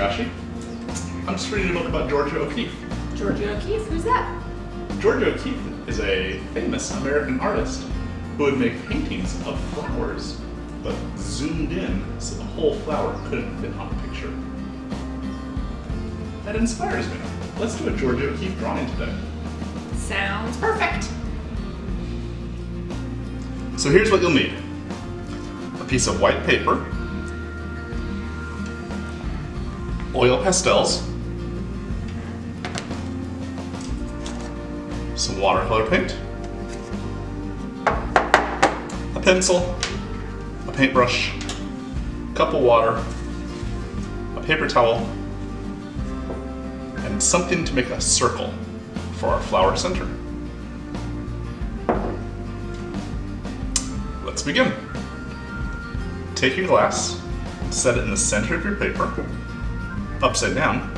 Takashi. I'm just reading a book about Georgia O'Keeffe. Georgia O'Keeffe? Who's that? Georgia O'Keeffe is a famous American artist who would make paintings of flowers, but zoomed in so the whole flower couldn't fit on the picture. That inspires me. Let's do a Georgia O'Keeffe drawing today. Sounds perfect. So here's what you'll need. A piece of white paper, oil pastels, some watercolor paint, a pencil, a paintbrush, a cup of water, a paper towel, and something to make a circle for our flower center. Let's begin. Take your glass, set it in the center of your paper, upside down,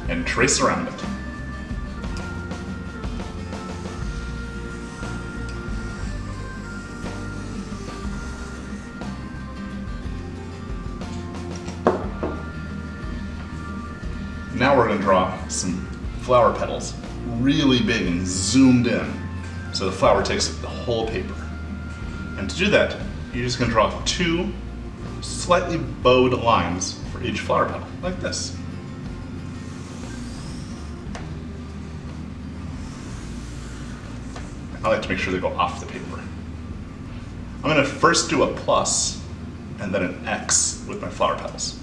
and trace around it. Now we're going to draw some flower petals, really big and zoomed in, so the flower takes up the whole paper. And to do that, you're just going to draw two slightly bowed lines for each flower petal, like this. I like to make sure they go off the paper. I'm going to first do a plus and then an X with my flower petals.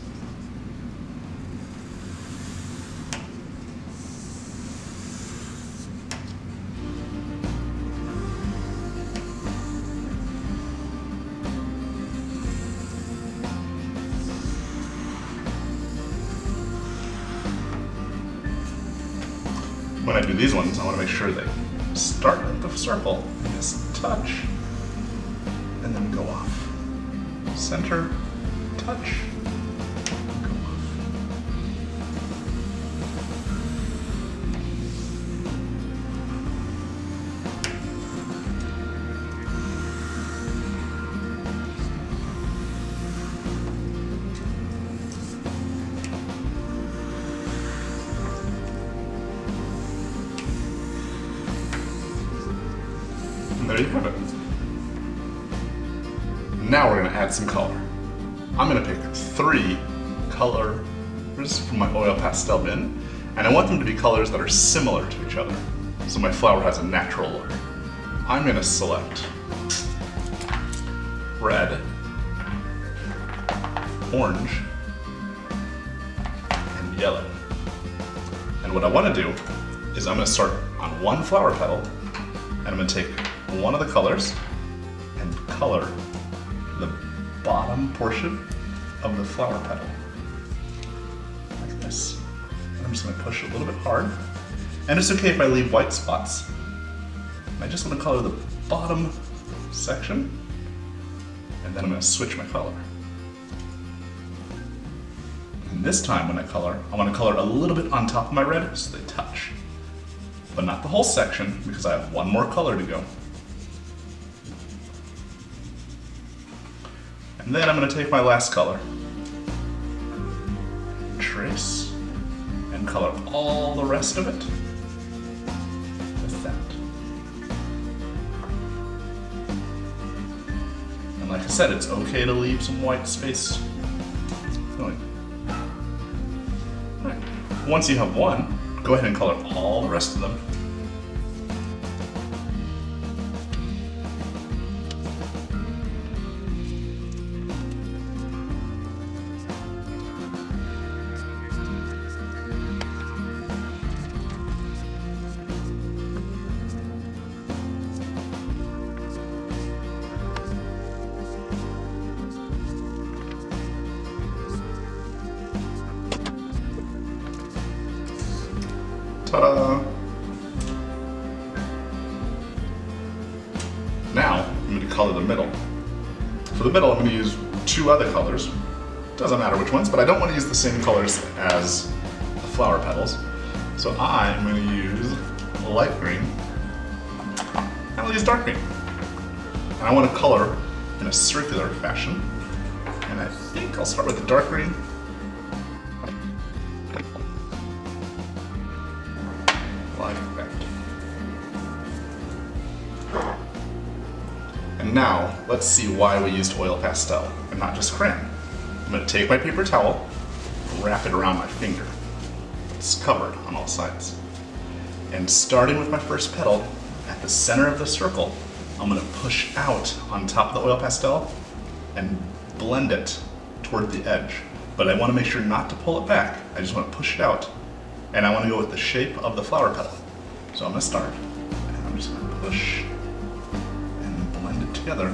When I do these ones, I want to make sure they start at the circle and just touch, and then go off. Center, touch, go off. There you have it. Now we're going to add some color. I'm going to pick 3 colors from my oil pastel bin, and I want them to be colors that are similar to each other, so my flower has a natural look. I'm going to select red, orange, and yellow. And what I want to do is I'm going to start on one flower petal, and I'm going to take one of the colors and color the bottom portion of the flower petal, like this. And I'm just going to push a little bit hard. And it's okay if I leave white spots. I just want to color the bottom section, and then I'm going to switch my color. And this time when I color, I want to color a little bit on top of my red so they touch. But not the whole section, because I have one more color to go. And then I'm going to take my last color, trace, and color all the rest of it with that. And like I said, it's okay to leave some white space. Right. Once you have one, go ahead and color all the rest of them. Ta-da! Now, I'm going to color the middle. For the middle, I'm going to use 2 other colors. Doesn't matter which ones, but I don't want to use the same colors as the flower petals. So I'm going to use light green, and I'll use dark green. And I want to color in a circular fashion. And I think I'll start with the dark green. Now, let's see why we used oil pastel and not just crayon. I'm going to take my paper towel, wrap it around my finger. It's covered on all sides. And starting with my first petal, at the center of the circle, I'm going to push out on top of the oil pastel and blend it toward the edge. But I want to make sure not to pull it back. I just want to push it out. And I want to go with the shape of the flower petal. So I'm going to start, and I'm just going to push and blend it together,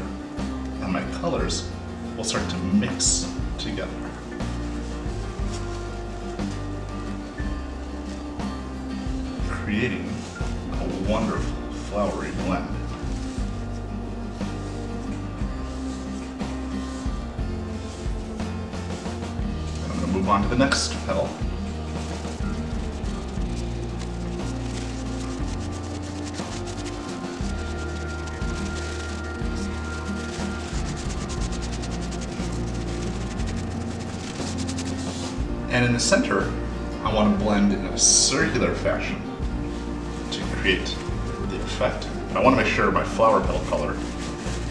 and my colors will start to mix together. Creating a wonderful flowery blend. And I'm going to move on to the next petal. And in the center, I want to blend in a circular fashion to create the effect. And I want to make sure my flower petal color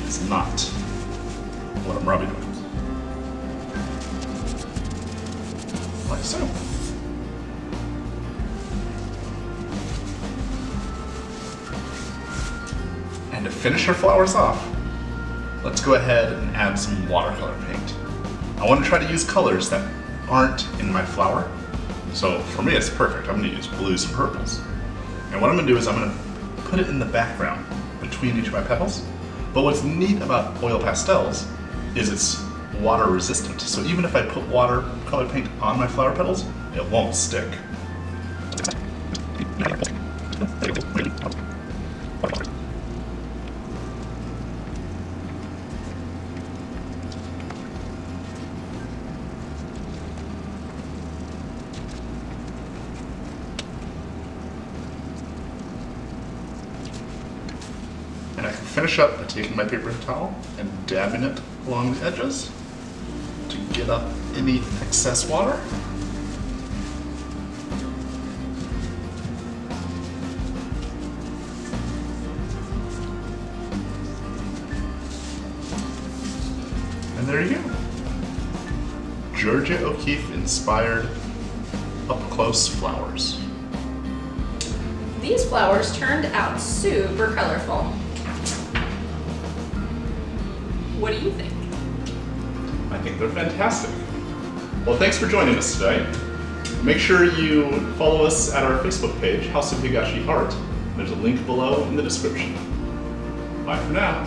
is not what I'm rubbing with. Like so. And to finish our flowers off, let's go ahead and add some watercolor paint. I want to try to use colors that aren't in my flower. So for me, it's perfect. I'm going to use blues and purples. And what I'm going to do is I'm going to put it in the background between each of my petals. But what's neat about oil pastels is it's water resistant. So even if I put watercolor paint on my flower petals, it won't stick. And I can finish up by taking my paper towel and dabbing it along the edges to get up any excess water. And there you go. Georgia O'Keeffe inspired up-close flowers. These flowers turned out super colorful. What do you think? I think they're fantastic. Well, thanks for joining us today. Make sure you follow us at our Facebook page, House of Higashi Art. There's a link below in the description. Bye for now.